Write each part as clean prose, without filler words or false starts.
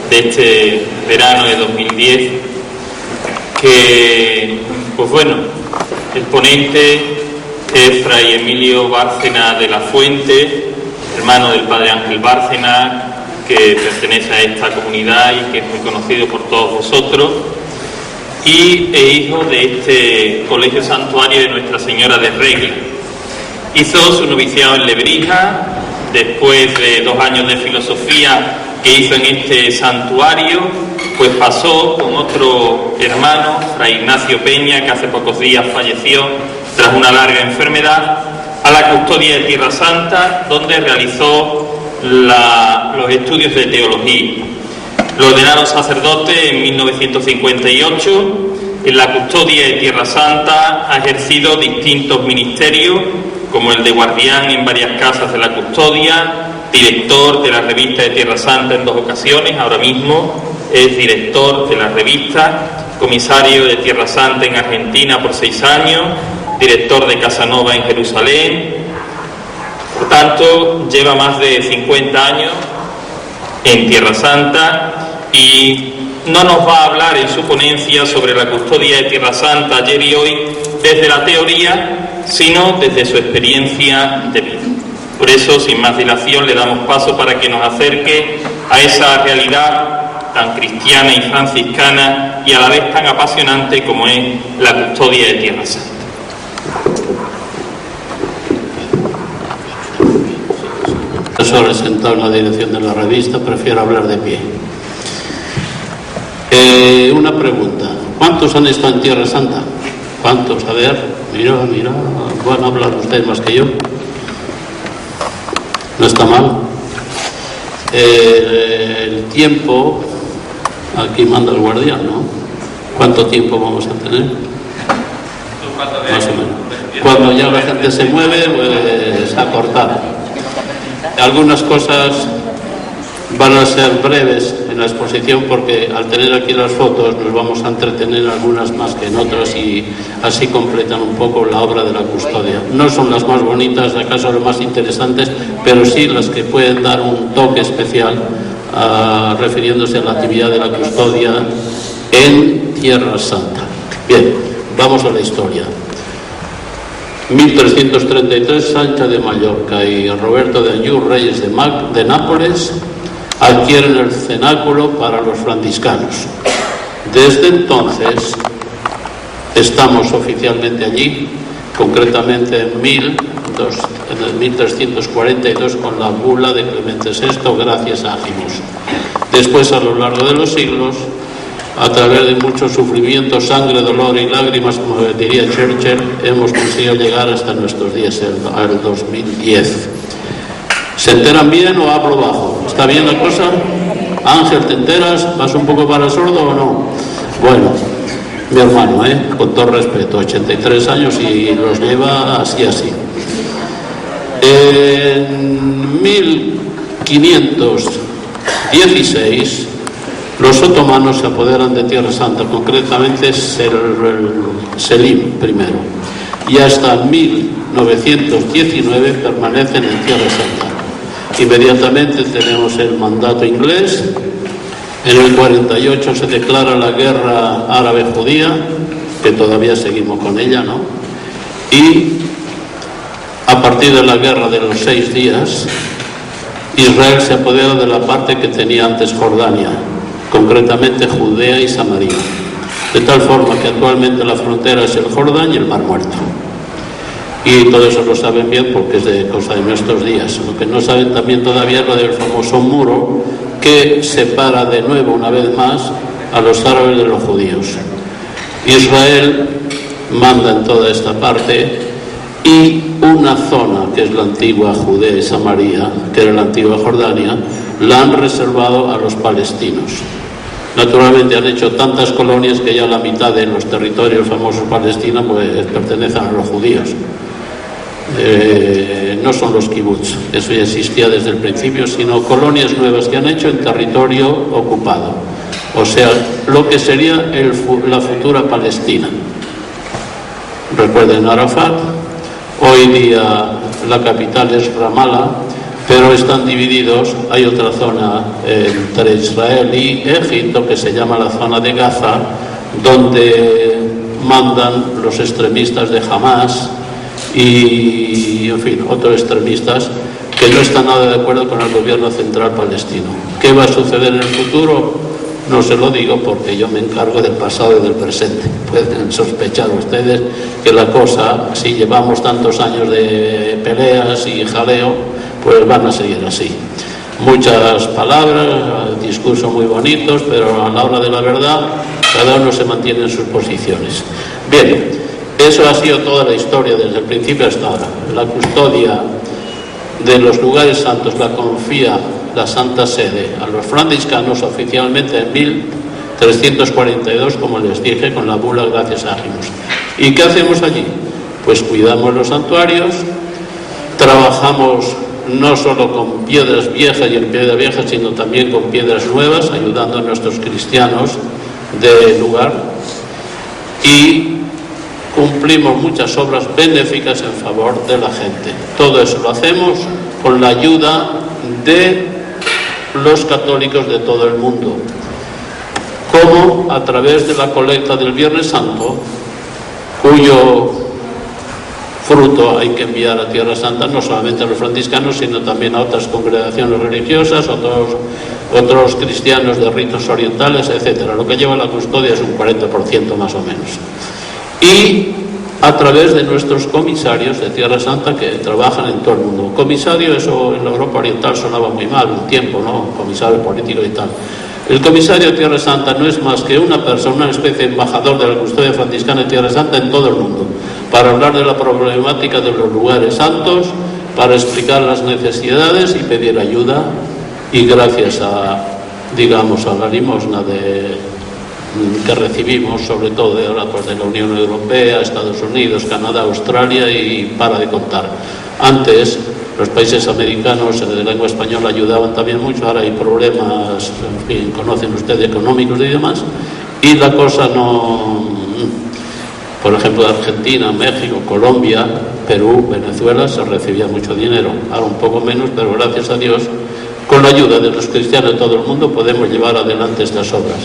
de este verano de 2010, que, pues bueno, el ponente es Fray Emilio Bárcena de la Fuente, hermano del Padre Ángel Bárcena, que pertenece a esta comunidad y que es muy conocido por todos vosotros, y hijo de este colegio santuario de Nuestra Señora de Regla. Hizo su noviciado en Lebrija, después de 2 años de filosofía que hizo en este santuario, pues pasó con otro hermano, Fray Ignacio Peña, que hace pocos días falleció tras una larga enfermedad, a la custodia de Tierra Santa, donde realizó los estudios de teología. Lo ordenaron sacerdote en 1958. En la custodia de Tierra Santa ha ejercido distintos ministerios, como el de guardián en varias casas de la custodia, director de la revista de Tierra Santa en 2 ocasiones, ahora mismo es director de la revista, comisario de Tierra Santa en Argentina por 6 años, director de Casanova en Jerusalén. Por tanto, lleva más de 50 años en Tierra Santa y no nos va a hablar en su ponencia sobre la custodia de Tierra Santa ayer y hoy desde la teoría, sino desde su experiencia de vida. Por eso, sin más dilación, le damos paso para que nos acerque a esa realidad tan cristiana y franciscana y a la vez tan apasionante como es la custodia de Tierra Santa. Profesor sentado en la dirección de la revista, prefiero hablar de pie. Una pregunta: ¿cuántos han estado en Tierra Santa? ¿Cuántos? A ver, mira, van a hablar ustedes más que yo. No está mal. El tiempo, aquí manda el guardián, ¿no? ¿Cuánto tiempo vamos a tener? Más o menos. Cuando ya la gente se mueve, pues a cortar. Algunas cosas van a ser breves en la exposición porque al tener aquí las fotos nos vamos a entretener algunas más que en otras y así completan un poco la obra de la custodia. No son las más bonitas, acaso las más interesantes, pero sí las que pueden dar un toque especial refiriéndose a la actividad de la custodia en Tierra Santa. Bien, vamos a la historia. 1333, Sancha de Mallorca y Roberto de Anjou, reyes de Nápoles, adquieren el cenáculo para los franciscanos. Desde entonces estamos oficialmente allí, concretamente en 1342 con la bula de Clemente VI, gracias a Agimus. Después, a lo largo de los siglos, a través de mucho sufrimiento, sangre, dolor y lágrimas, como diría Churchill, hemos conseguido llegar hasta nuestros días, al 2010. ¿Se enteran bien o hablo bajo? ¿Está bien la cosa? Ángel, ¿te enteras? ¿Vas un poco para sordo o no? Bueno, mi hermano, con todo respeto, 83 años y los lleva así. En 1516 los otomanos se apoderan de Tierra Santa, concretamente Selim I, y hasta 1919 permanecen en Tierra Santa. Inmediatamente tenemos el mandato inglés. En el 48 se declara la guerra árabe-judía, que todavía seguimos con ella, ¿no? Y a partir de la guerra de los 6 días, Israel se apodera de la parte que tenía antes Jordania, concretamente Judea y Samaria, de tal forma que actualmente la frontera es el Jordán y el Mar Muerto. Y todo eso lo saben bien porque es de cosa de nuestros días. Lo que no saben también todavía es lo del famoso muro que separa de nuevo, una vez más, a los árabes de los judíos. Israel manda en toda esta parte y una zona que es la antigua Judea y Samaria, que era la antigua Jordania, la han reservado a los palestinos. Naturalmente han hecho tantas colonias que ya la mitad de los territorios famosos palestinos pues pertenecen a los judíos. No son los kibbutz, eso ya existía desde el principio, sino colonias nuevas que han hecho en territorio ocupado, o sea, lo que sería la futura Palestina. Recuerden Arafat, hoy día la capital es Ramallah, pero están divididos. Hay otra zona entre Israel y Egipto que se llama la zona de Gaza, donde mandan los extremistas de Hamas y, en fin, otros extremistas que no están nada de acuerdo con el gobierno central palestino. ¿Qué va a suceder en el futuro? No se lo digo porque yo me encargo del pasado y del presente. Pueden sospechar ustedes que la cosa, si llevamos tantos años de peleas y jaleo, pues van a seguir así. Muchas palabras, discursos muy bonitos, pero a la hora de la verdad, cada uno se mantiene en sus posiciones. Bien, eso ha sido toda la historia desde el principio hasta ahora. La custodia de los lugares santos la confía la Santa Sede a los franciscanos oficialmente en 1342, como les dije, con la bula Gracias Agimus. ¿Y qué hacemos allí? Pues cuidamos los santuarios, trabajamos no solo con piedras viejas y en piedras viejas, sino también con piedras nuevas, ayudando a nuestros cristianos del lugar, y cumplimos muchas obras benéficas en favor de la gente. Todo eso lo hacemos con la ayuda de los católicos de todo el mundo, como a través de la colecta del Viernes Santo, cuyo fruto hay que enviar a Tierra Santa no solamente a los franciscanos, sino también a otras congregaciones religiosas, otros cristianos de ritos orientales, etcétera. Lo que lleva la custodia es un 40% más o menos. Y a través de nuestros comisarios de Tierra Santa que trabajan en todo el mundo. Comisario, eso en la Europa Oriental sonaba muy mal un tiempo, ¿no? Comisario político y tal. El comisario de Tierra Santa no es más que una persona, una especie de embajador de la custodia franciscana de Tierra Santa en todo el mundo, para hablar de la problemática de los lugares santos, para explicar las necesidades y pedir ayuda, y gracias a, digamos, a la limosna que recibimos, sobre todo de ahora, pues, de la Unión Europea, Estados Unidos, Canadá, Australia y para de contar. Antes los países americanos de lengua española ayudaban también mucho, ahora hay problemas, en fin, conocen ustedes, económicos y demás, y la cosa no... Por ejemplo, de Argentina, México, Colombia, Perú, Venezuela se recibía mucho dinero, ahora un poco menos, pero gracias a Dios, con la ayuda de los cristianos de todo el mundo podemos llevar adelante estas obras.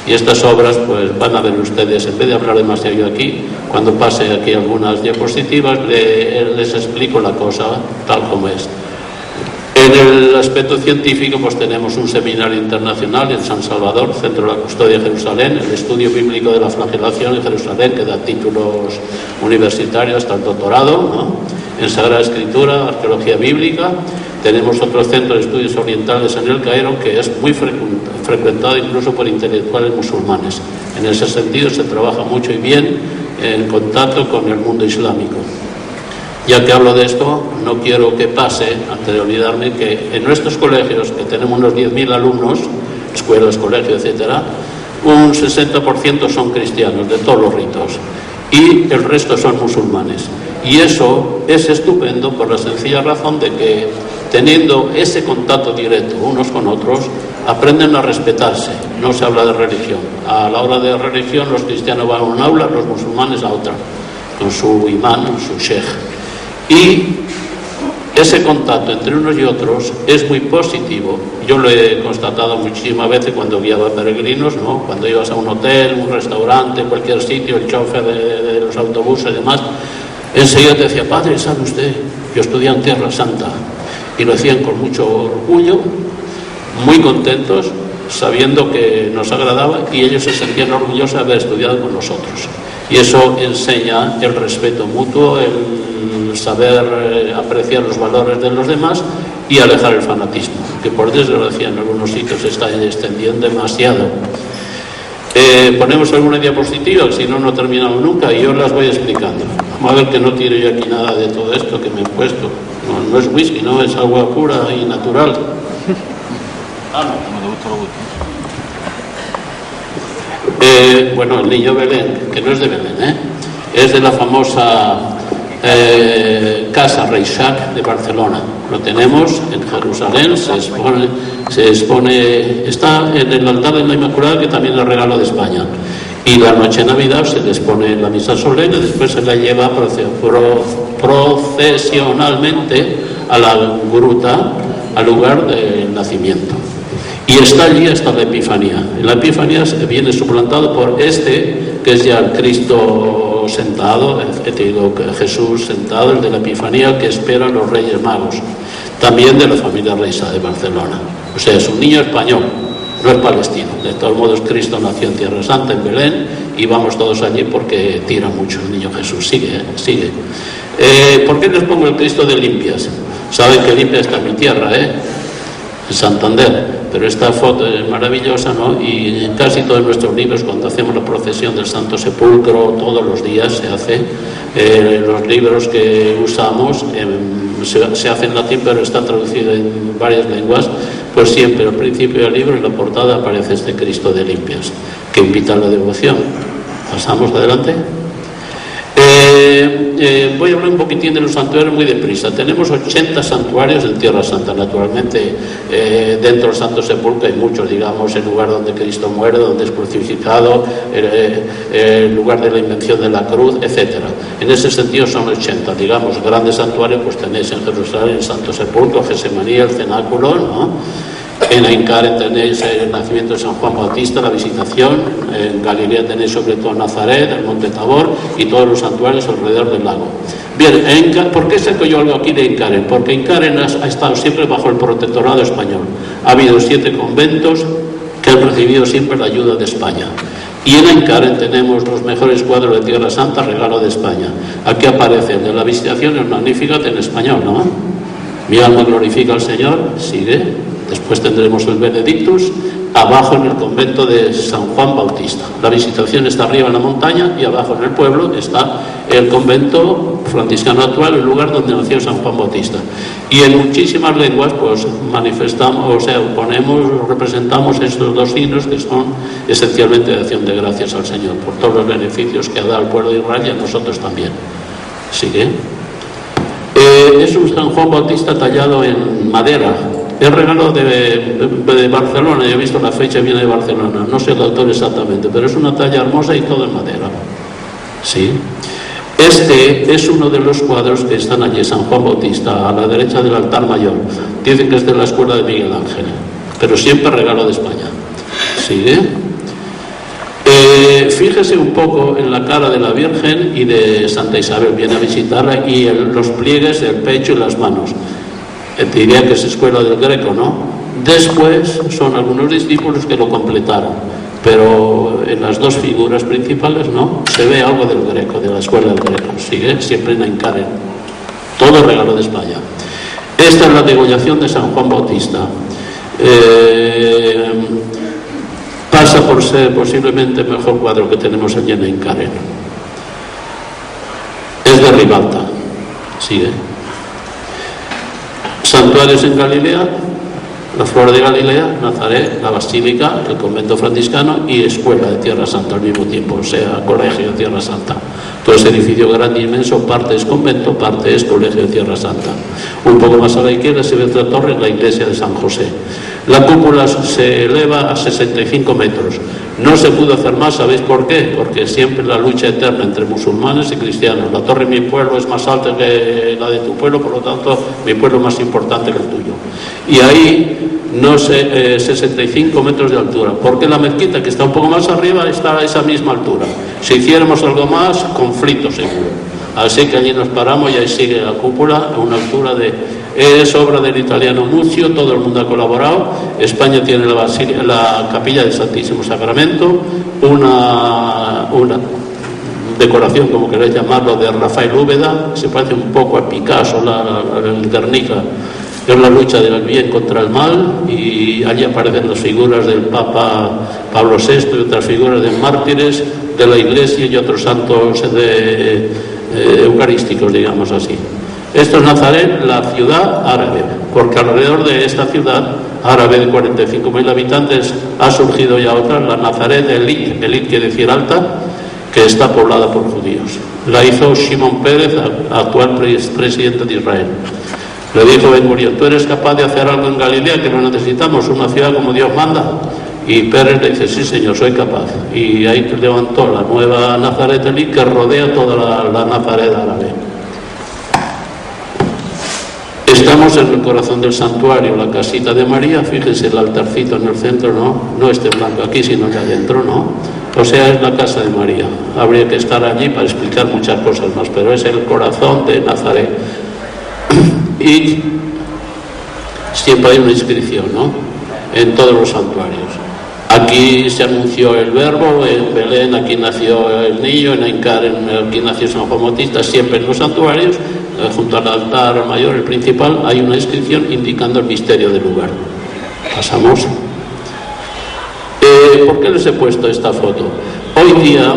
Y estas obras, pues van a ver ustedes, en vez de hablar demasiado yo aquí, cuando pase aquí algunas diapositivas, les explico la cosa tal como es. En el aspecto científico, pues tenemos un seminario internacional en San Salvador, Centro de la Custodia de Jerusalén, el estudio bíblico de la flagelación en Jerusalén, que da títulos universitarios hasta el doctorado, ¿no? En Sagrada Escritura, Arqueología Bíblica. Tenemos otro centro de estudios orientales en El Cairo, que es muy frecuentado incluso por intelectuales musulmanes. En ese sentido se trabaja mucho y bien en contacto con el mundo islámico. Ya que hablo de esto, no quiero que pase, antes de olvidarme, que en nuestros colegios, que tenemos unos 10.000 alumnos, escuelas, colegios, etcétera, un 60% son cristianos de todos los ritos y el resto son musulmanes. Y eso es estupendo por la sencilla razón de que, teniendo ese contacto directo unos con otros, aprenden a respetarse. No se habla de religión. A la hora de religión, los cristianos van a un aula, los musulmanes a otra, con su imán, su sheikh. Y ese contacto entre unos y otros es muy positivo. Yo lo he constatado muchísimas veces cuando guiaba peregrinos, ¿no? Cuando ibas a un hotel, un restaurante, cualquier sitio, el chofer de los autobuses y demás, enseguida te decía: padre, ¿sabe usted? Yo estudié en Tierra Santa. Y lo hacían con mucho orgullo, muy contentos, sabiendo que nos agradaba, y ellos se sentían orgullosos de haber estudiado con nosotros. Y eso enseña el respeto mutuo, el saber apreciar los valores de los demás y alejar el fanatismo, que por desgracia en algunos sitios se está extendiendo demasiado. Ponemos alguna diapositiva, si no, no terminamos nunca, y yo las voy explicando. Vamos a ver que no tiro yo aquí nada de todo esto que me he puesto. No es whisky, no, es agua pura y natural. Bueno, el niño Belén, que no es de Belén, es de la famosa Casa Reixac de Barcelona. Lo tenemos en Jerusalén, se expone, está en el altar de la Inmaculada, que también es regalo de España. Y la noche de Navidad se les pone la misa solemne, después se la lleva procesionalmente a la gruta al lugar del nacimiento. Y está allí hasta la Epifanía. En la Epifanía viene suplantado por este, que es ya el Cristo sentado, Jesús sentado, el de la Epifanía, que esperan los Reyes Magos, también de la familia Reisa de Barcelona. O sea, es un niño español, no es palestino. De todos modos, Cristo nació en Tierra Santa, en Belén, y vamos todos allí porque tira mucho el niño Jesús. Sigue. ¿Por qué les pongo el Cristo de Limpias? Saben que Limpias está en mi tierra, en Santander. Pero esta foto es maravillosa, ¿no? Y en casi todos nuestros libros, cuando hacemos la procesión del Santo Sepulcro, todos los días se hace. Los libros que usamos se hace en latín, pero está traducido en varias lenguas. Pues siempre al principio del libro, en la portada, aparece este Cristo de Limpias, que invita a la devoción. Pasamos adelante. Voy a hablar un poquitín de los santuarios muy deprisa. Tenemos 80 santuarios en Tierra Santa, naturalmente. Dentro del Santo Sepulcro hay muchos, digamos, el lugar donde Cristo muere, donde es crucificado, el lugar de la invención de la cruz, etc. En ese sentido son 80, digamos, grandes santuarios. Pues tenéis en Jerusalén el Santo Sepulcro, Getsemaní, el cenáculo, ¿no? En Aincar tenéis el nacimiento de San Juan Bautista, la visitación. En Galilea tenéis sobre todo Nazaret, el Monte Tabor y todos los santuarios alrededor del lago. Bien, ¿por qué saco yo algo aquí de Encaren? Porque Encaren ha estado siempre bajo el protectorado español. Ha habido 7 conventos que han recibido siempre la ayuda de España. Y en Encaren tenemos los mejores cuadros de Tierra Santa, regalo de España. Aquí aparece el de la visitación, el Magnificat en español, ¿no? Mi alma glorifica al Señor, sigue. Después tendremos el Benedictus, abajo en el convento de San Juan Bautista. La visitación está arriba en la montaña y abajo en el pueblo está el convento franciscano actual, el lugar donde nació San Juan Bautista. Y en muchísimas lenguas pues manifestamos, o sea, representamos estos 2 signos que son esencialmente de acción de gracias al Señor por todos los beneficios que ha dado al pueblo de Israel y a nosotros también. ¿Sigue? Es un San Juan Bautista tallado en madera. Es regalo de Barcelona, yo he visto la fecha, viene de Barcelona, no sé el autor exactamente, pero es una talla hermosa y todo en madera. ¿Sí? Este es uno de los cuadros que están allí, San Juan Bautista, a la derecha del altar mayor. Dicen que es de la escuela de Miguel Ángel, pero siempre regalo de España. ¿Sigue? Fíjese un poco en la cara de la Virgen y de Santa Isabel, viene a visitarla, y los pliegues del pecho y las manos. Diría que es escuela del Greco, ¿no? Después son algunos discípulos que lo completaron, pero en las 2 figuras principales no se ve algo del Greco, de la escuela del Greco. Sigue siempre en Encaren, todo regalo de España. Esta es la degollación de San Juan Bautista. Pasa por ser posiblemente el mejor cuadro que tenemos allí en Encaren. Es de Ribalta. Sigue. Santuarios en Galilea, la Flor de Galilea, Nazaret, la Basílica, el convento franciscano y escuela de Tierra Santa al mismo tiempo, o sea, colegio de Tierra Santa. Todo ese edificio grande y inmenso, parte es convento, parte es colegio de Tierra Santa. Un poco más a la izquierda se ve otra torre, la iglesia de San José. La cúpula se eleva a 65 metros. No se pudo hacer más, ¿sabéis por qué? Porque siempre la lucha eterna entre musulmanes y cristianos. La torre de mi pueblo es más alta que la de tu pueblo, por lo tanto, mi pueblo es más importante que el tuyo. Y ahí, 65 metros de altura. Porque la mezquita, que está un poco más arriba, está a esa misma altura. Si hiciéramos algo más, conflicto seguro. Así que allí nos paramos y ahí sigue la cúpula a una altura de... Es obra del italiano Muccio, todo el mundo ha colaborado. España tiene la capilla del Santísimo Sacramento, una decoración, como queréis llamarlo, de Rafael Úbeda, se parece un poco a Picasso, el Guernica, es la lucha del bien contra el mal, y allí aparecen las figuras del Papa Pablo VI y otras figuras de mártires de la Iglesia y otros santos eucarísticos, digamos así. Esto es Nazaret, la ciudad árabe, porque alrededor de esta ciudad árabe de 45.000 habitantes ha surgido ya otra, la Nazaret de Elit quiere decir alta, que está poblada por judíos. La hizo Shimon Peres, actual presidente de Israel. Le dijo Ben Gurión: ¿tú eres capaz de hacer algo en Galilea que no necesitamos, una ciudad como Dios manda? Y Pérez le dice: sí señor, soy capaz. Y ahí levantó la nueva Nazaret Elit, que rodea toda la Nazaret árabe. Estamos en el corazón del santuario, la casita de María. Fíjense, el altarcito en el centro, no este blanco aquí, sino que adentro, ¿no? O sea, es la casa de María. Habría que estar allí para explicar muchas cosas más, pero es el corazón de Nazaret. Y siempre hay una inscripción, ¿no? En todos los santuarios. Aquí se anunció el Verbo, en Belén aquí nació el niño, en Aincar aquí nació San Juan Bautista. Siempre en los santuarios, junto al altar mayor, el principal, hay una inscripción indicando el misterio del lugar. Pasamos. ¿Por qué les he puesto esta foto? Hoy día,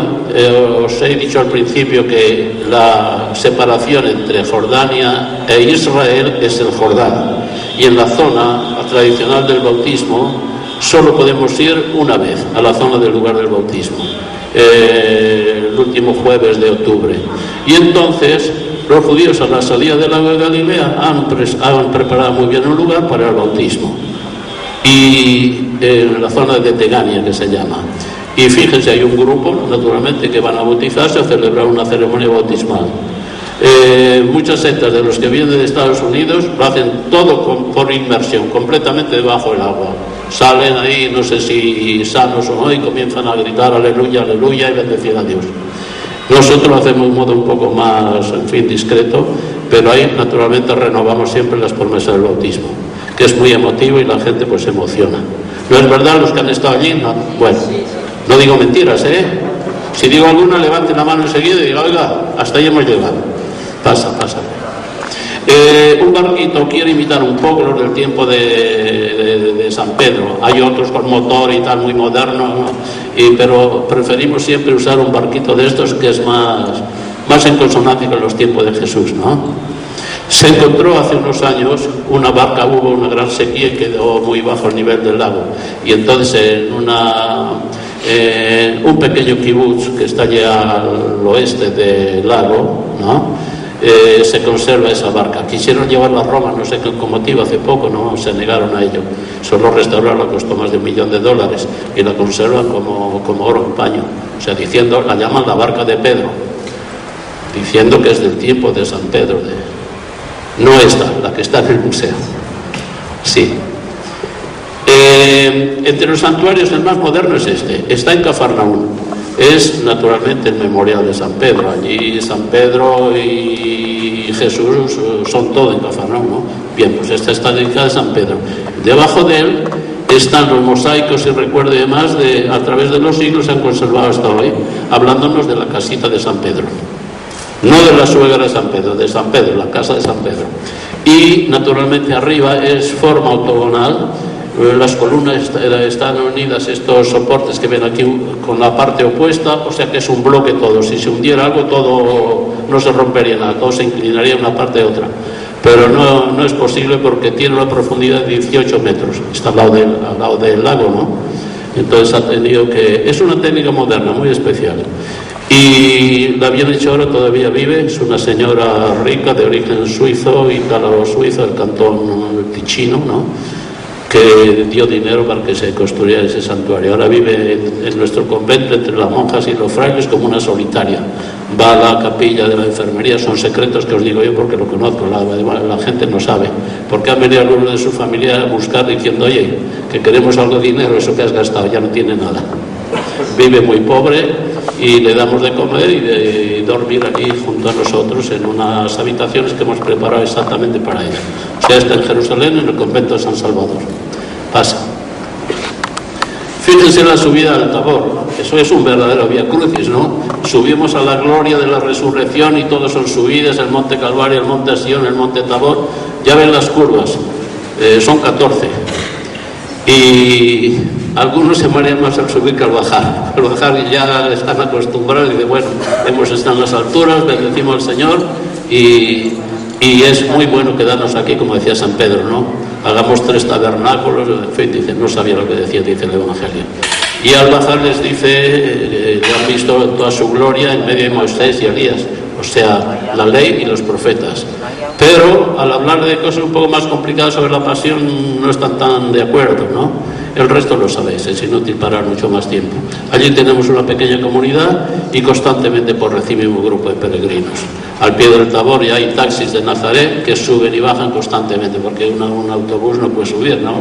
os he dicho al principio que la separación entre Jordania e Israel es el Jordán. Y en la zona tradicional del bautismo, solo podemos ir una vez a la zona del lugar del bautismo, el último jueves de octubre. Y entonces los judíos a la salida del lago de Galilea han preparado muy bien un lugar para el bautismo, y en la zona de Tegania, que se llama. Y fíjense, hay un grupo naturalmente que van a bautizarse, a celebrar una ceremonia bautismal. Muchas sectas de los que vienen de Estados Unidos lo hacen todo por inmersión, completamente debajo del agua. Salen ahí, no sé si sanos o no, y comienzan a gritar aleluya, aleluya, y bendecir a Dios. Nosotros lo hacemos de un modo un poco más, en fin, discreto, pero ahí naturalmente renovamos siempre las promesas del bautismo, que es muy emotivo y la gente pues se emociona. ¿No es verdad los que han estado allí? No. Bueno, no digo mentiras, ¿eh? Si digo alguna, levanten la mano enseguida y diga, oiga, hasta ahí hemos llegado. Pasa. Un barquito quiere imitar un poco los del tiempo de San Pedro. Hay otros con motor y tal, muy modernos, ¿no? Pero preferimos siempre usar un barquito de estos que es más en consonancia con los tiempos de Jesús, ¿no? Se encontró hace unos años una barca, hubo una gran sequía y quedó muy bajo el nivel del lago. Y entonces en un pequeño kibutz que está allá al oeste del lago, ¿no? Se conserva esa barca. Quisieron llevarla a Roma, no sé con motivo, hace poco, no se negaron a ello. Solo restaurarla costó más de $1 millón y la conservan como oro en paño. O sea, la llaman la barca de Pedro, diciendo que es del tiempo de San Pedro. No esta, la que está en el museo. Sí. Entre los santuarios el más moderno es este, está en Cafarnaún. Es naturalmente el memorial de San Pedro. Allí San Pedro y Jesús son todo en Cafarnaún, ¿no? Bien, pues esta está dedicada a San Pedro. Debajo de él están los mosaicos y recuerdos y demás a través de los siglos se han conservado hasta hoy, hablándonos de la casita de San Pedro. No de la suegra de San Pedro, de San Pedro, la casa de San Pedro. Y naturalmente arriba es forma octogonal. Las columnas están unidas, estos soportes que ven aquí, con la parte opuesta, o sea que es un bloque todo. Si se hundiera algo, todo no se rompería nada, todo se inclinaría una parte de otra. Pero no es posible porque tiene una profundidad de 18 metros, está al lado del lago, ¿no? Entonces ha tenido que... Es una técnica moderna, muy especial. Y la bienhechora todavía vive, es una señora rica de origen suizo, ítalo-suizo, del cantón Ticino, ¿no? Que dio dinero para que se construyera ese santuario. Ahora vive en nuestro convento entre las monjas y los frailes como una solitaria. Va a la capilla de la enfermería, son secretos que os digo yo porque lo conozco, la gente no sabe. Porque han venido algunos de su familia a buscar diciendo, oye, que queremos algo de dinero, eso que has gastado ya no tiene nada. Vive muy pobre y le damos de comer y de dormir aquí junto a nosotros en unas habitaciones que hemos preparado exactamente para ella. O sea, está en Jerusalén, en el convento de San Salvador. Pasa. Fíjense la subida al Tabor, eso es un verdadero vía crucis, ¿no? Subimos a la gloria de la resurrección y todos son subidas, el monte Calvario, el monte Sion, el monte Tabor. Ya ven las curvas, son 14. Y algunos se marean más al subir que al bajar. Al bajar ya están acostumbrados y dicen, bueno, hemos estado en las alturas, bendecimos al Señor y es muy bueno quedarnos aquí, como decía San Pedro, ¿no? Hagamos 3 tabernáculos, en fin, dice, no sabía lo que decía, dice el Evangelio. Y al bajar les dice, ya han visto toda su gloria en medio de Moisés y Elías, o sea, la ley y los profetas. Pero al hablar de cosas un poco más complicadas sobre la pasión no están tan de acuerdo, ¿no? El resto lo sabéis, es inútil parar mucho más tiempo. Allí tenemos una pequeña comunidad y constantemente recibimos un grupo de peregrinos. Al pie del Tabor ya hay taxis de Nazaret que suben y bajan constantemente, porque un autobús no puede subir, ¿no?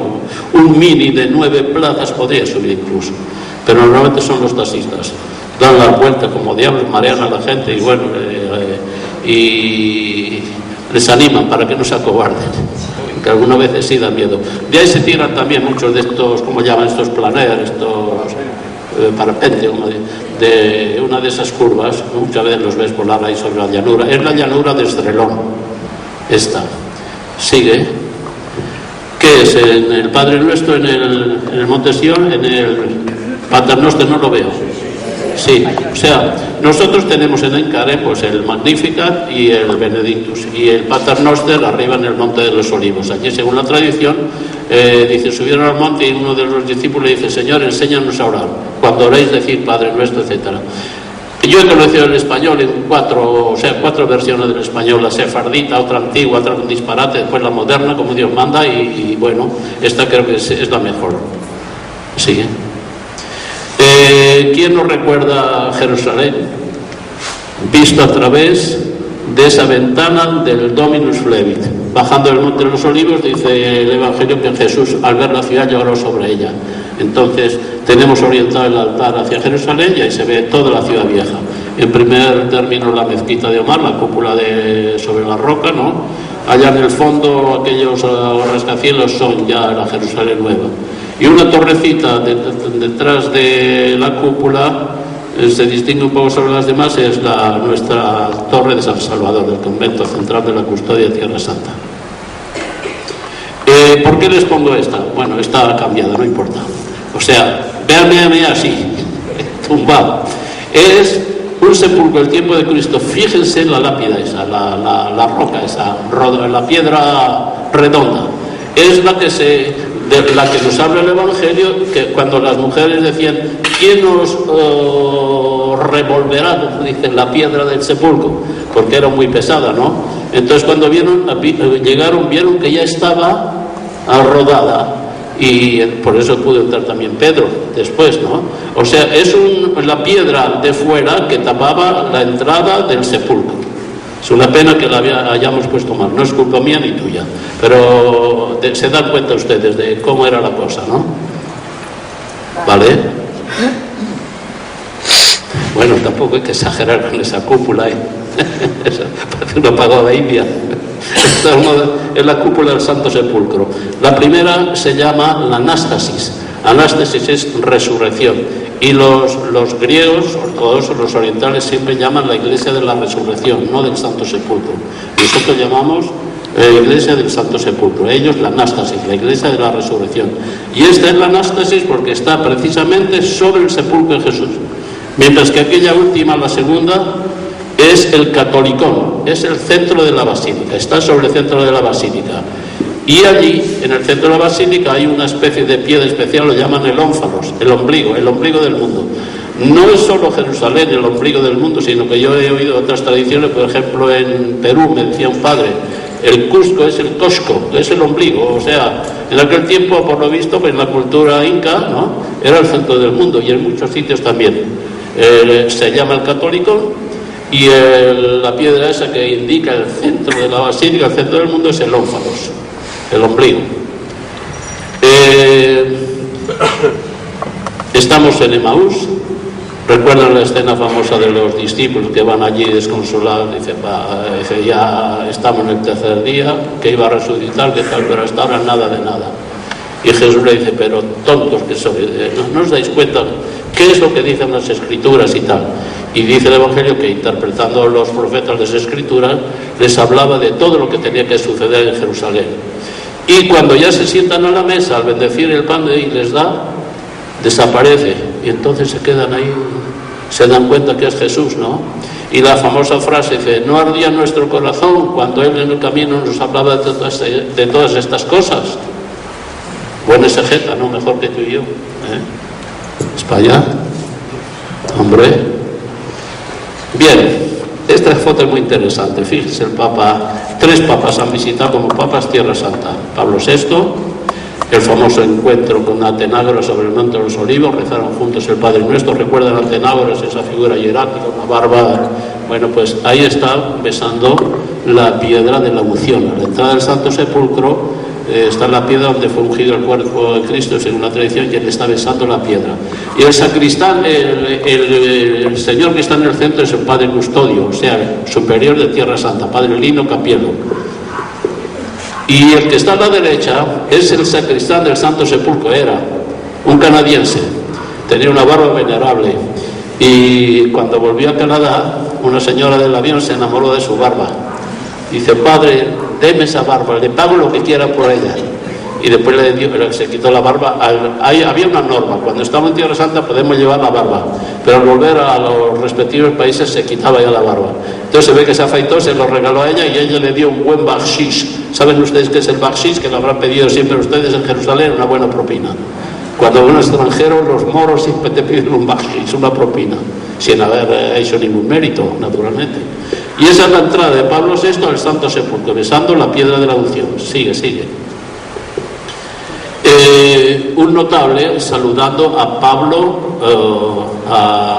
Un mini de 9 plazas podría subir incluso, pero normalmente son los taxistas. Dan la vuelta como diablos, marean a la gente y bueno, y les animan para que no se acobarden, que algunas veces sí da miedo. De ahí se tiran también muchos de estos, como llaman estos planeers, estos parapente, de una de esas curvas, muchas veces los ves volar ahí sobre la llanura. Es la llanura de Estrelón, esta. Sigue, que es en el Padre Nuestro, en el Monte Sion, en el Paternoster no lo veo. Sí, o sea, nosotros tenemos en Encare pues el Magnificat y el Benedictus, y el Paternoster arriba en el Monte de los Olivos. Allí, según la tradición, dice, subieron al monte y uno de los discípulos le dice: Señor, enséñanos a orar, cuando oréis decir Padre Nuestro, etcétera. Yo he conocido el español en cuatro versiones del español: la sefardita, otra antigua, otra con disparate, después la moderna, como Dios manda, y bueno, esta creo que es la mejor. Sí. ¿Quién nos recuerda Jerusalén? Visto a través de esa ventana del Dominus Flevit. Bajando del Monte de los Olivos, dice el Evangelio que Jesús, al ver la ciudad, lloró sobre ella. Entonces, tenemos orientado el altar hacia Jerusalén y ahí se ve toda la ciudad vieja. En primer término, la mezquita de Omar, la cúpula sobre la roca, ¿no? Allá en el fondo, aquellos rascacielos son ya la Jerusalén nueva. Y una torrecita detrás de la cúpula se distingue un poco sobre las demás, es nuestra torre de San Salvador, del convento central de la Custodia de Tierra Santa. ¿Por qué les pongo esta? Bueno, está cambiada, no importa. O sea, véanme así, tumbado. Es un sepulcro del tiempo de Cristo. Fíjense en la lápida esa, la roca esa, la piedra redonda. Es la que nos habla el Evangelio, que cuando las mujeres decían: ¿quién nos revolverá? Dicen, la piedra del sepulcro, porque era muy pesada, ¿no? Entonces cuando llegaron, vieron que ya estaba rodada, y por eso pudo entrar también Pedro después, ¿no? O sea, es la piedra de fuera que tapaba la entrada del sepulcro. Es una pena que la hayamos puesto mal, no es culpa mía ni tuya, pero se dan cuenta ustedes de cómo era la cosa, ¿no? ¿Vale? Bueno, tampoco hay que exagerar con esa cúpula, ¿eh? Parece una pagoda india. Es la cúpula del Santo Sepulcro. La primera se llama la Anástasis. Anástasis es resurrección. Y los griegos ortodoxos, los orientales, siempre llaman la iglesia de la resurrección, no del Santo Sepulcro. Nosotros llamamos iglesia del Santo Sepulcro, ellos la Anástasis, la iglesia de la resurrección. Y esta es la Anástasis porque está precisamente sobre el sepulcro de Jesús. Mientras que aquella última, la segunda, es el Catolicón, es el centro de la basílica, está sobre el centro de la basílica. Y allí, en el centro de la basílica, hay una especie de piedra especial, lo llaman el ónfalos, el ombligo del mundo. No es solo Jerusalén el ombligo del mundo, sino que yo he oído otras tradiciones. Por ejemplo, en Perú me decía un padre, el Cusco es el Cosco, es el ombligo. O sea, en aquel tiempo, por lo visto, pues en la cultura inca, ¿no?, era el centro del mundo, y en muchos sitios también. Se llama el Católico, y la piedra esa que indica el centro de la basílica, el centro del mundo, es el ónfalos, el ombligo. Estamos en Emaús. Recuerdan la escena famosa de los discípulos que van allí desconsolados. Dice, ya estamos en el tercer día, que iba a resucitar, que tal, pero hasta ahora nada de nada. Y Jesús le dice: pero tontos que sois, ¿no os dais cuenta qué es lo que dicen las Escrituras y tal? Y dice el Evangelio que, interpretando los profetas de las Escrituras, les hablaba de todo lo que tenía que suceder en Jerusalén. Y cuando ya se sientan a la mesa, al bendecir el pan y les da, desaparece. Y entonces se quedan ahí, se dan cuenta que es Jesús, ¿no? Y la famosa frase dice: ¿no ardía nuestro corazón cuando Él en el camino nos hablaba de todas estas cosas? Buena exegeta, ¿no? Mejor que tú y yo, ¿eh? Es para allá, hombre. Bien, Esta foto es muy interesante. Fíjese, el Papa, 3 papas han visitado como papas Tierra Santa. Pablo VI, el famoso encuentro con Atenágoras sobre el Monte de los Olivos, rezaron juntos el Padre Nuestro. ¿Recuerdan a Atenágoras, esa figura hierática, una barba? Bueno, pues ahí está besando la piedra de la unción. A la entrada del Santo Sepulcro está la piedra donde fue ungido el cuerpo de Cristo, según la tradición, y él está besando la piedra. Y el sacristán, el señor que está en el centro es el Padre Custodio, o sea, el superior de Tierra Santa, Padre Lino Capielo. Y el que está a la derecha es el sacristán del Santo Sepulcro, era un canadiense, tenía una barba venerable, y cuando volvió a Canadá, una señora del avión se enamoró de su barba. Dice: padre, deme esa barba, le pago lo que quiera por ella. Y después se quitó la barba. Había una norma: cuando estamos en Tierra Santa podemos llevar la barba, pero al volver a los respectivos países se quitaba ya la barba. Entonces se ve que se afeitó, se lo regaló a ella y ella le dio un buen bakshish. ¿Saben ustedes qué es el bakshish? Que lo habrán pedido siempre ustedes en Jerusalén, una buena propina. Cuando un extranjero, los moros siempre te piden un bakshish, una propina, sin haber hecho ningún mérito, naturalmente. Y esa es la entrada de Pablo VI al Santo Sepulcro, besando la piedra de la unción. Sigue. Un notable saludando a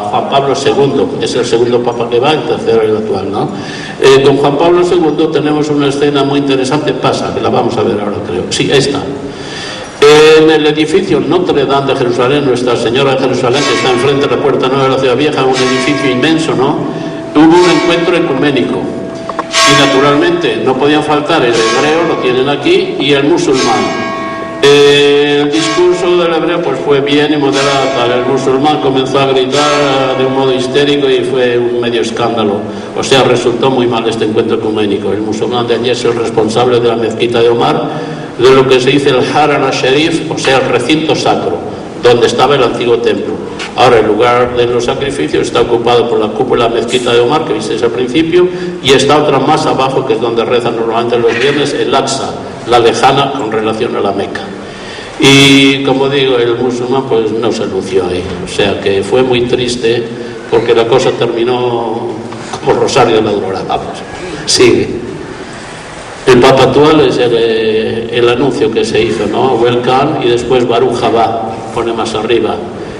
Juan Pablo II, que es el segundo papa que va, el tercero el actual, ¿no? Con Juan Pablo II tenemos una escena muy interesante, que la vamos a ver ahora, creo. Sí, esta. En el edificio Notre Dame de Jerusalén, Nuestra Señora de Jerusalén, que está enfrente de la Puerta Nueva de la Ciudad Vieja, un edificio inmenso, ¿no? Hubo un encuentro ecuménico. Y naturalmente no podían faltar el hebreo, lo tienen aquí, y el musulmán. El discurso del hebreo pues fue bien y moderado. El musulmán comenzó a gritar de un modo histérico y fue un medio escándalo. O sea, resultó muy mal este encuentro ecuménico. El musulmán de allí es el responsable de la mezquita de Omar, de lo que se dice el Haram al-Sharif, o sea, el recinto sacro, donde estaba el antiguo templo. Ahora el lugar de los sacrificios está ocupado por la cúpula mezquita de Omar, que visteis al principio, y está otra más abajo, que es donde rezan normalmente los viernes, el Aqsa, la lejana con relación a la Meca. Y como digo, el musulmán pues no se lució ahí, o sea que fue muy triste, porque la cosa terminó como Rosario de la Aurora. Vamos, sigue. El Papa actual es el anuncio que se hizo, ¿no? Welcome, y después Baruch Haba, pone más arriba.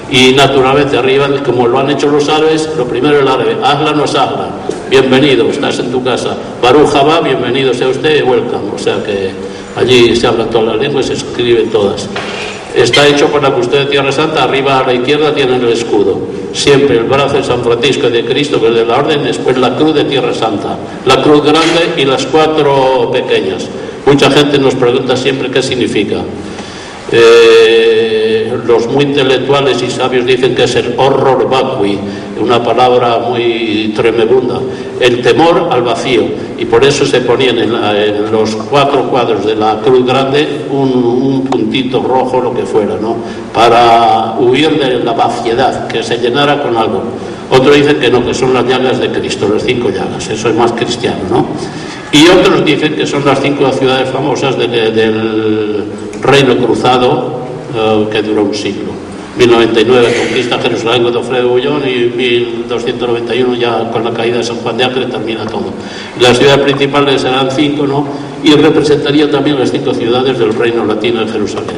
Y naturalmente arriba, como lo han hecho los árabes, lo primero el árabe: Ahlan o Sahlan, bienvenido, estás en tu casa. Baruch Haba, bienvenido sea usted, welcome. O sea que allí se hablan todas las lenguas y se escriben todas. Está hecho para que usted de Tierra Santa, arriba a la izquierda tienen el escudo. Siempre el brazo de San Francisco de Cristo, que es de la orden, después la cruz de Tierra Santa, la cruz grande y las 4 pequeñas. Mucha gente nos pregunta siempre qué significa. Los muy intelectuales y sabios dicen que es el horror vacui, una palabra muy tremebunda, el temor al vacío, y por eso se ponían en los 4 cuadros de la cruz grande un puntito rojo, lo que fuera, ¿no? Para huir de la vaciedad, que se llenara con algo. Otro dicen que no, que son las llagas de Cristo, las 5 llagas, eso es más cristiano, ¿no? Y otros dicen que son las 5 ciudades famosas del Reino Cruzado, que duró un siglo. 1099 conquista Jerusalén con Godofredo de Bouillon, y 1291 ya con la caída de San Juan de Acre termina todo. Las ciudades principales serán 5, ¿no? Y representaría también las 5 ciudades del Reino Latino de Jerusalén.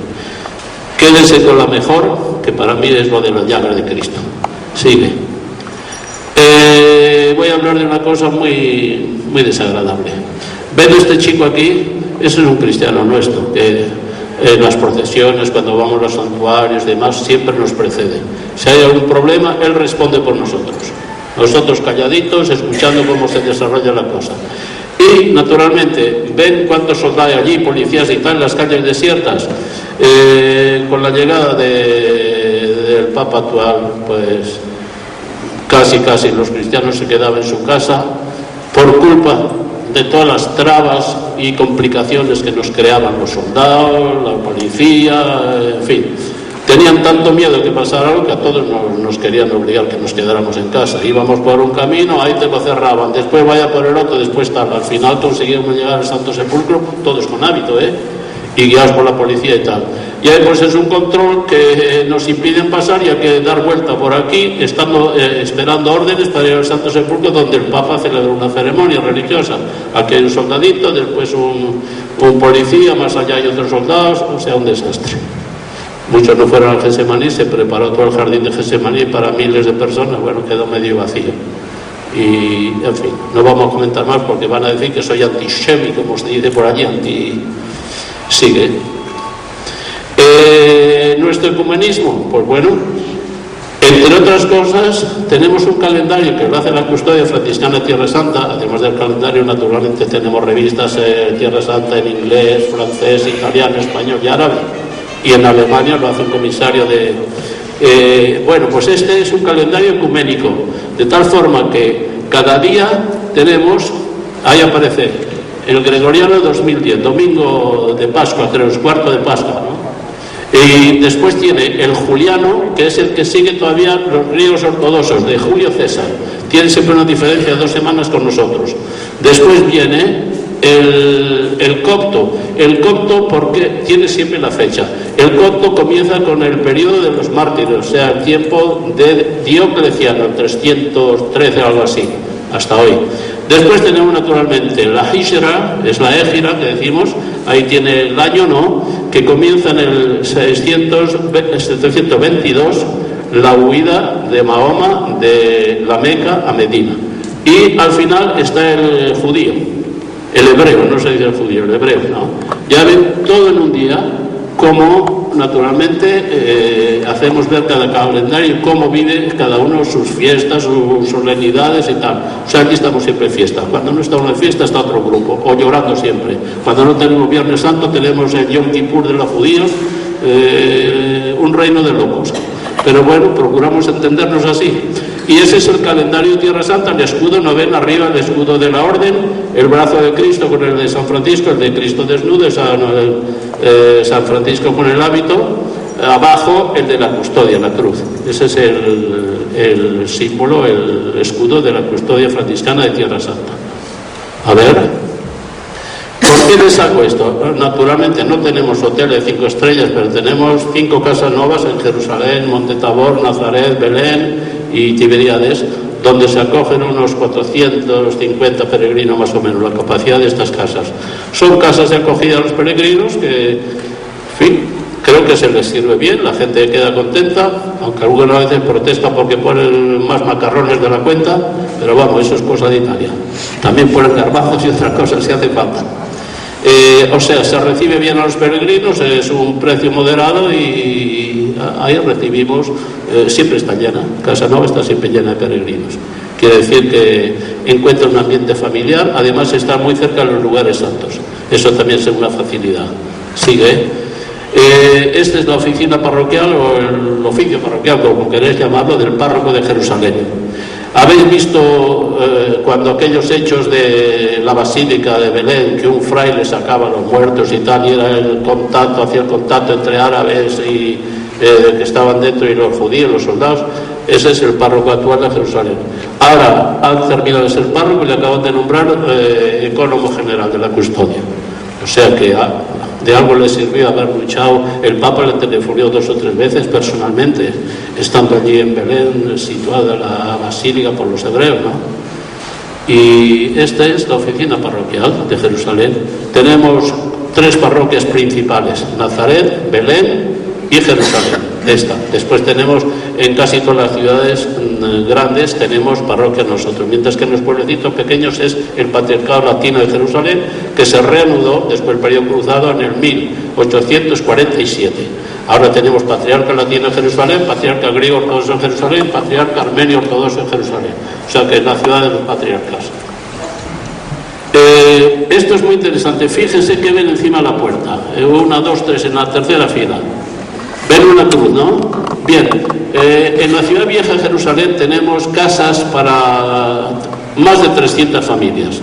Quédense con la mejor, que para mí es lo de la llaga de Cristo. Sigue. Voy a hablar de una cosa muy, muy desagradable. ¿Ven este chico aquí? Ese es un cristiano nuestro, que en las procesiones, cuando vamos a los santuarios y demás, siempre nos precede. Si hay algún problema, él responde por nosotros. Nosotros calladitos, escuchando cómo se desarrolla la cosa. Y, naturalmente, ven cuántos soldados hay allí, policías y tal, en las calles desiertas. Con la llegada del Papa actual, pues casi los cristianos se quedaban en su casa por culpa de todas las trabas y complicaciones que nos creaban los soldados, la policía, en fin. Tenían tanto miedo que pasara algo que a todos nos querían obligar que nos quedáramos en casa. Íbamos por un camino, ahí te lo cerraban, después vaya por el otro, después tal. Al final conseguimos llegar al Santo Sepulcro, todos con hábito, y guiados por la policía y tal. Y ahí pues es un control que nos impiden pasar y hay que dar vuelta por aquí, estando esperando órdenes para ir al Santo Sepulcro, donde el Papa celebra una ceremonia religiosa. Aquí hay un soldadito, después un policía, más allá hay otros soldados, o sea, un desastre. Muchos no fueron al Getsemaní, se preparó todo el jardín de Getsemaní para miles de personas, bueno, quedó medio vacío. Y, en fin, no vamos a comentar más porque van a decir que soy antisemita, como se dice por allí, Sigue. Nuestro ecumenismo, pues bueno, entre otras cosas, tenemos un calendario que lo hace la Custodia Franciscana de Tierra Santa. Además del calendario, naturalmente, tenemos revistas Tierra Santa en inglés, francés, italiano, español y árabe. Y en Alemania lo hace un comisario de... bueno, pues este es un calendario ecuménico, de tal forma que cada día tenemos, ahí aparece el Gregoriano 2010, domingo de Pascua, creo, es cuarto de Pascua, ¿no? Y después tiene el Juliano, que es el que sigue todavía los griegos ortodoxos, de Julio César. Tiene siempre una diferencia de 2 semanas con nosotros. Después viene el copto. El copto porque tiene siempre la fecha. El copto comienza con el periodo de los mártires, o sea, el tiempo de Diocleciano, 313 o algo así, hasta hoy. Después tenemos naturalmente la Hijra, es la égira que decimos, ahí tiene el año, ¿no?, que comienza en el 722, la huida de Mahoma de la Meca a Medina. Y al final está el judío, el hebreo, no se dice el judío, el hebreo, ¿no? Ya ven todo en un día, como naturalmente hacemos ver cada calendario y cómo vive cada uno sus fiestas, sus solemnidades y tal. O sea, aquí estamos siempre en fiesta. Cuando no está uno en fiesta está otro grupo, o llorando siempre. Cuando no tenemos Viernes Santo tenemos el Yom Kippur de los judíos, un reino de locos. Pero bueno, procuramos entendernos así. Y ese es el calendario de Tierra Santa. El escudo, no ven arriba el escudo de la orden, el brazo de Cristo con el de San Francisco, el de Cristo desnudo, San Francisco con el hábito, abajo el de la custodia, la cruz. Ese es el símbolo, el escudo de la custodia franciscana de Tierra Santa. A ver, ¿por qué les saco esto? Naturalmente no tenemos hotel de 5 estrellas, pero tenemos 5 casas nuevas en Jerusalén, Monte Tabor, Nazaret, Belén y Tiberíades, donde se acogen unos 450 peregrinos más o menos, la capacidad de estas casas. Son casas de acogida a los peregrinos que, en fin, creo que se les sirve bien, la gente queda contenta, aunque algunas veces protesta porque ponen más macarrones de la cuenta, pero vamos, eso es cosa de Italia. También ponen garbanzos y otras cosas si hace falta. O sea, se recibe bien a los peregrinos, es un precio moderado y ahí recibimos, siempre está llena, Casa Nova está siempre llena de peregrinos. Quiere decir que encuentra un ambiente familiar, además está muy cerca de los lugares santos. Eso también es una facilidad. Sigue. Esta es la oficina parroquial o el oficio parroquial, como queréis llamarlo, del párroco de Jerusalén. ¿Habéis visto cuando aquellos hechos de la Basílica de Belén, que un fraile sacaba a los muertos y tal, y era el contacto, hacía el contacto entre árabes y que estaban dentro y los judíos, los soldados? Ese es el párroco actual de Jerusalén. Ahora han terminado de ser párroco y le acaban de nombrar ecónomo general de la custodia. O sea que de algo le sirvió haber luchado. El Papa le telefonió 2 o 3 veces personalmente, estando allí en Belén, situada la basílica por los hebreos, ¿no? Y esta es la oficina parroquial de Jerusalén. Tenemos 3 parroquias principales: Nazaret, Belén y Jerusalén. Después tenemos en casi todas las ciudades grandes tenemos parroquias nosotros, mientras que en los pueblecitos pequeños es el Patriarcado Latino de Jerusalén, que se reanudó después del periodo cruzado en el 1847. Ahora tenemos Patriarca Latino de Jerusalén, Patriarca Griego Ortodoxo en Jerusalén, Patriarca Armenio Ortodoxo en Jerusalén. O sea que es la ciudad de los patriarcas. Esto es muy interesante. Fíjense que ven encima de la puerta. 1, 2, 3, en la tercera fila. Ven una cruz, ¿no? Bien, en la ciudad vieja de Jerusalén tenemos casas para más de 300 familias,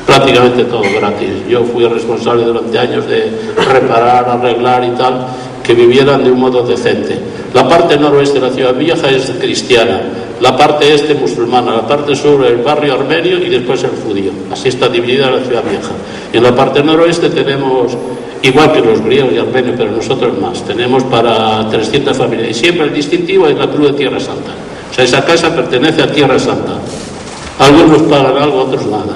prácticamente todo gratis. Yo fui responsable durante años de reparar, arreglar y tal, que vivieran de un modo decente. La parte noroeste de la ciudad vieja es cristiana, la parte este musulmana, la parte sur el barrio armenio y después el judío. Así está dividida la ciudad vieja. Y en la parte noroeste tenemos, igual que los griegos y armenios, pero nosotros más, tenemos para 300 familias. Y siempre el distintivo es la cruz de Tierra Santa. O sea, esa casa pertenece a Tierra Santa. Algunos pagan algo, otros nada.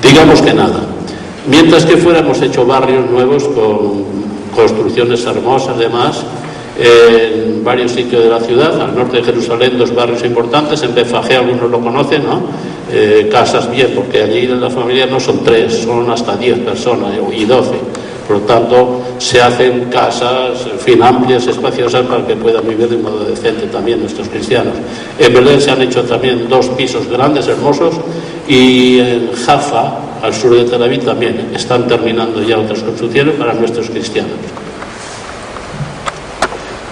Digamos que nada. Mientras que fuéramos hecho barrios nuevos con construcciones hermosas, además, en varios sitios de la ciudad, al norte de Jerusalén, 2 barrios importantes, en Betfagé algunos lo conocen, ¿no? Casas bien, porque allí en la familia no son 3, son hasta 10 personas y 12. Por lo tanto, se hacen casas, en fin, amplias, espaciosas para que puedan vivir de un modo decente también nuestros cristianos. En Belén se han hecho también 2 pisos grandes, hermosos, y en Jaffa, al sur de Tel Aviv, también están terminando ya otras construcciones para nuestros cristianos.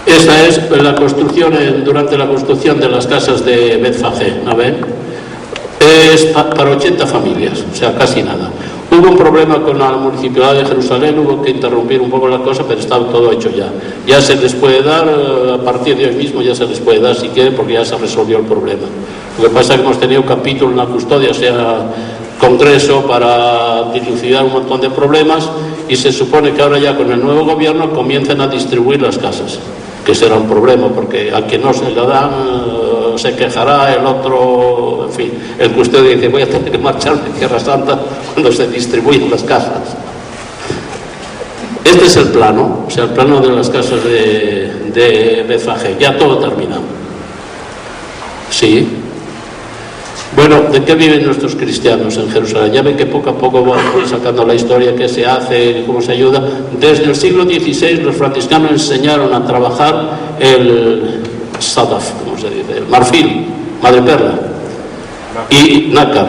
Esa es la construcción, durante la construcción de las casas de Betfagé, ¿no ven? Es para 80 familias, o sea, casi nada. Hubo un problema con la Municipalidad de Jerusalén, hubo que interrumpir un poco la cosa, pero estaba todo hecho ya. Ya se les puede dar, a partir de hoy mismo ya se les puede dar si quieren, porque ya se resolvió el problema. Lo que pasa es que hemos tenido un capítulo en la custodia, o sea, congreso, para dilucidar un montón de problemas, y se supone que ahora ya con el nuevo gobierno comienzan a distribuir las casas, que será un problema, porque a quien no se la dan se quejará, el otro, en fin, el custodio dice voy a tener que marcharme de Tierra Santa cuando se distribuyen las casas. Este es el plano, o sea, el plano de las casas de Betfagé, ya todo terminado. Sí. Bueno, ¿de qué viven nuestros cristianos en Jerusalén? Ya ven que poco a poco vamos sacando la historia, qué se hace, cómo se ayuda. Desde el siglo XVI los franciscanos enseñaron a trabajar el sadaf, ¿cómo se dice? El marfil, madreperla, y nácar,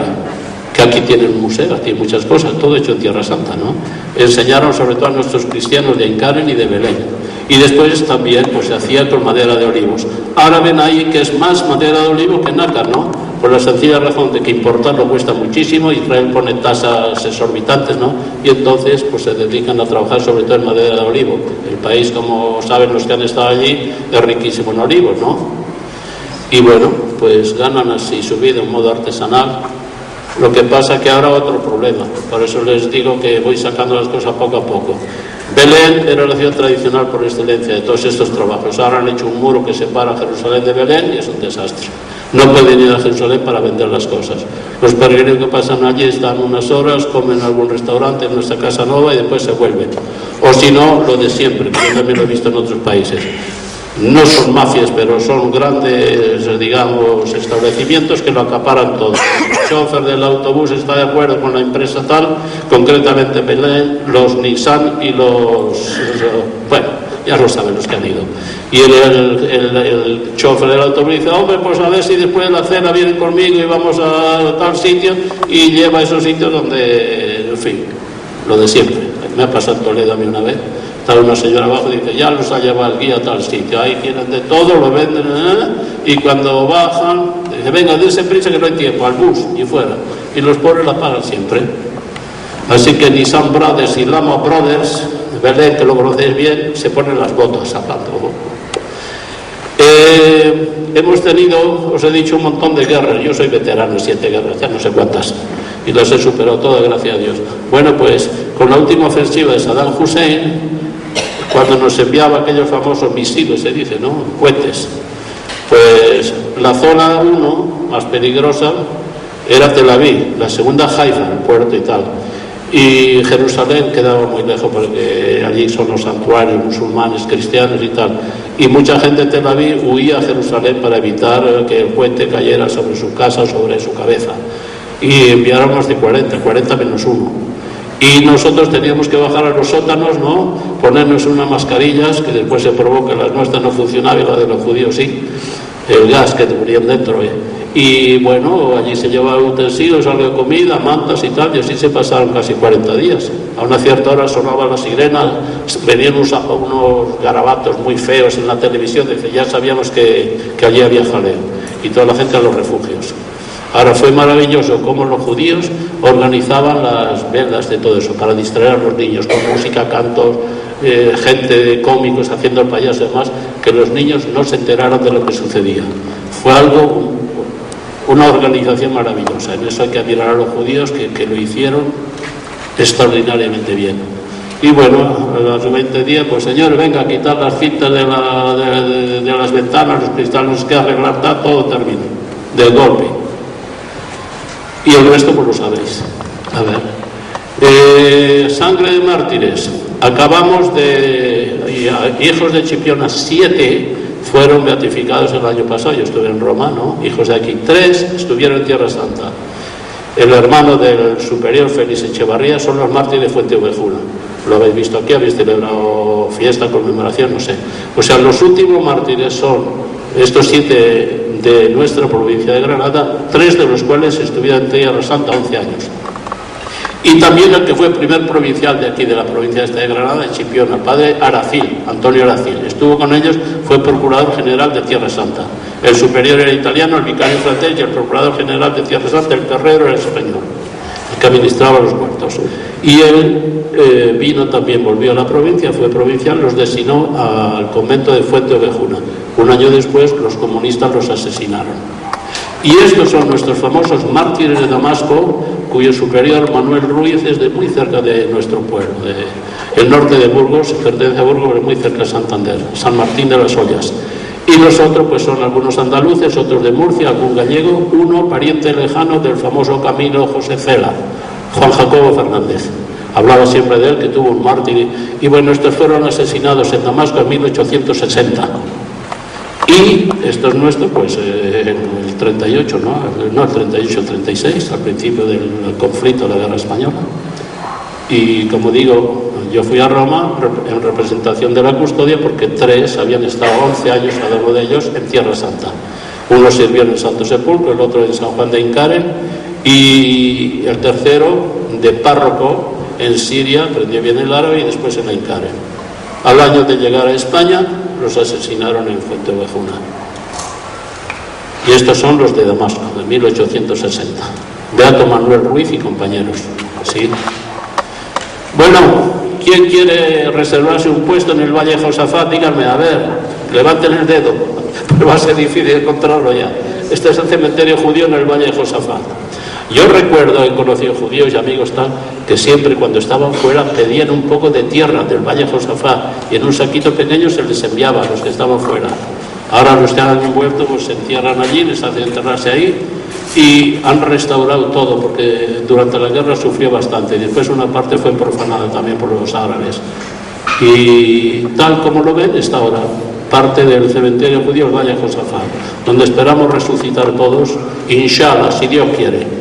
que aquí tienen un museo, aquí hay muchas cosas, todo hecho en Tierra Santa, ¿no? Enseñaron sobre todo a nuestros cristianos de Aincaren y de Belén. Y después también pues se hacía con madera de olivos. Ahora ven ahí que es más madera de olivo que nácar, ¿no? Por la sencilla razón de que importarlo cuesta muchísimo, Israel pone tasas exorbitantes, ¿no? Y entonces pues se dedican a trabajar sobre todo en madera de olivo. El país, como saben los que han estado allí, es riquísimo en olivos, ¿no? Y bueno, pues ganan así su vida en modo artesanal. Lo que pasa que ahora otro problema, por eso les digo que voy sacando las cosas poco a poco. Belén era la ciudad tradicional por excelencia de todos estos trabajos. Ahora han hecho un muro que separa Jerusalén de Belén y es un desastre. No pueden ir a Jerusalén para vender las cosas. Los peregrinos que pasan allí están unas horas, comen en algún restaurante, en nuestra casa nueva y después se vuelven. O si no, lo de siempre, que yo también lo he visto en otros países. No son mafias, pero son grandes, digamos, establecimientos que lo acaparan todo. El chofer del autobús está de acuerdo con la empresa tal, concretamente Belén, los Nissan y bueno, ya lo saben los que han ido. Y el chofer del autobús dice, hombre, pues a ver si después de la cena vienen conmigo y vamos a tal sitio, y lleva a esos sitios donde, en fin, lo de siempre. Me ha pasado en Toledo a mí una vez. Estaba una señora abajo y dice, ya los ha llevado el guía a tal sitio, ahí tienen de todo, lo venden, y cuando bajan, dice, venga, dense prisa que no hay tiempo, al bus, y fuera. Y los pobres la pagan siempre. Así que Nissan Brothers y Lama Brothers, Belén, que lo conocéis bien, se ponen las botas hablando. Hemos tenido, os he dicho, un montón de guerras. Yo soy veterano de 7 guerras, ya no sé cuántas, y las he superado todas, gracias a Dios. Bueno, pues con la última ofensiva de Saddam Hussein, cuando nos enviaba aquellos famosos misiles, se dice, ¿no? Cohetes. Pues la zona 1 más peligrosa era Tel Aviv, la segunda Haifa, el puerto y tal. Y Jerusalén quedaba muy lejos porque allí son los santuarios musulmanes, cristianos y tal. Y mucha gente de Tel Aviv huía a Jerusalén para evitar que el cohete cayera sobre su casa o sobre su cabeza. Y enviaron más de 40 menos 1. Y nosotros teníamos que bajar a los sótanos, ¿no? Ponernos unas mascarillas, que después se probó que las nuestras no funcionaban y las de los judíos sí, el gas que tenían dentro. Y bueno, allí se llevaban utensilios, algo de comida, mantas y tal, y así se pasaron casi 40 días. A una cierta hora sonaba la sirena, venían unos garabatos muy feos en la televisión, dice, ya sabíamos que allí había jaleo, y toda la gente a los refugios. Ahora fue maravilloso cómo los judíos organizaban las velas de todo eso para distraer a los niños con música, cantos, gente de cómicos haciendo el payaso y demás, que los niños no se enteraron de lo que sucedía. Fue algo, una organización maravillosa. En eso hay que admirar a los judíos que lo hicieron extraordinariamente bien. Y bueno, a los 20 días, pues señores, venga, a quitar las cintas de las ventanas, los cristales, que arreglar, todo termina, del golpe. Y el resto pues lo sabéis. A ver, sangre de mártires. Acabamos de, hijos de Chipiona, 7 fueron beatificados el año pasado. Yo estuve en Roma, ¿no? Hijos de aquí, 3 estuvieron en Tierra Santa. El hermano del superior Félix Echevarría son los mártires de Fuente Ovejuna. Lo habéis visto aquí, habéis celebrado fiesta, conmemoración, no sé. O sea, los últimos mártires son estos 7 de nuestra provincia de Granada, 3 de los cuales estuvieron en Tierra Santa 11 años. Y también el que fue primer provincial de aquí, de la provincia de Granada, de Chipiona, el padre Aracil, Antonio Aracil. Estuvo con ellos, fue procurador general de Tierra Santa. El superior era italiano, el vicario francés, y el procurador general de Tierra Santa, el terrero, era español, el que administraba los muertos. Y él vino también, volvió a la provincia, fue provincial, los destinó al convento de Fuente Ovejuna. Un año después los comunistas los asesinaron. Y estos son nuestros famosos mártires de Damasco, cuyo superior Manuel Ruiz es de muy cerca de nuestro pueblo, el norte de Burgos, pertenece a Burgos, pero muy cerca de Santander, San Martín de las Ollas. Y los otros pues son algunos andaluces, otros de Murcia, algún gallego, uno pariente lejano del famoso Camilo José Cela, Juan Jacobo Fernández. Hablaba siempre de él, que tuvo un mártir. Y bueno, estos fueron asesinados en Damasco en 1860. Y estos nuestros, pues en el 38, no el 38, el 36, al principio del conflicto de la Guerra Española. Y como digo, yo fui a Roma en representación de la custodia porque 3 habían estado 11 años, cada uno de ellos, en Tierra Santa. Uno sirvió en el Santo Sepulcro, el otro en San Juan de Incaren, y el tercero de párroco en Siria, aprendió bien el árabe, y después en Incaren. Al año de llegar a España, los asesinaron en Fuente Ovejuna. Y estos son los de Damasco, de 1860. Beato Manuel Ruiz y compañeros. ¿Sí? Bueno, ¿quién quiere reservarse un puesto en el Valle de Josafat? Díganme, a ver, levanten el dedo. Pero va a ser difícil encontrarlo ya. Este es el cementerio judío en el Valle de Josafat. Yo recuerdo, he conocido judíos y amigos tal, que siempre cuando estaban fuera pedían un poco de tierra del Valle de Josafat y en un saquito pequeño se les enviaba a los que estaban fuera. Ahora los que han envuelto pues se entierran allí, les hacen enterrarse ahí y han restaurado todo porque durante la guerra sufrió bastante y después una parte fue profanada también por los árabes. Y tal como lo ven, está ahora parte del cementerio judío del Valle de Josafat, donde esperamos resucitar todos, inshallah, si Dios quiere.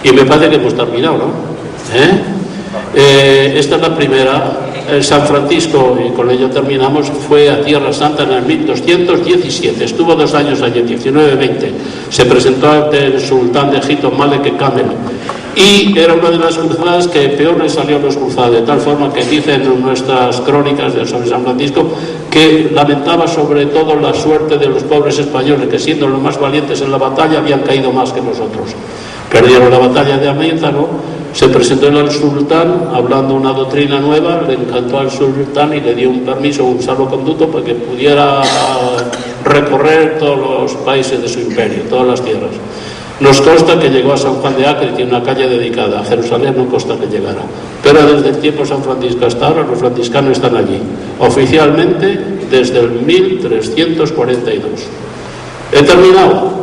Y me parece que hemos terminado, ¿no? Esta es la primera. El San Francisco, y con ello terminamos, fue a Tierra Santa en el 1217. Estuvo 2 años allí, 19-20. Se presentó ante el sultán de Egipto, Malek Kamel. Y era una de las cruzadas que peor le salió a los cruzados, de tal forma que dicen en nuestras crónicas sobre San Francisco que lamentaba sobre todo la suerte de los pobres españoles, que siendo los más valientes en la batalla habían caído más que nosotros. Perdieron la batalla de Amézaro, se presentó el sultán hablando una doctrina nueva, le encantó al sultán y le dio un permiso, un salvoconducto para que pudiera recorrer todos los países de su imperio, todas las tierras. Nos consta que llegó a San Juan de Acre y tiene una calle dedicada. A Jerusalén no consta que llegara. Pero desde el tiempo de San Francisco hasta ahora los franciscanos están allí. Oficialmente desde el 1342. He terminado.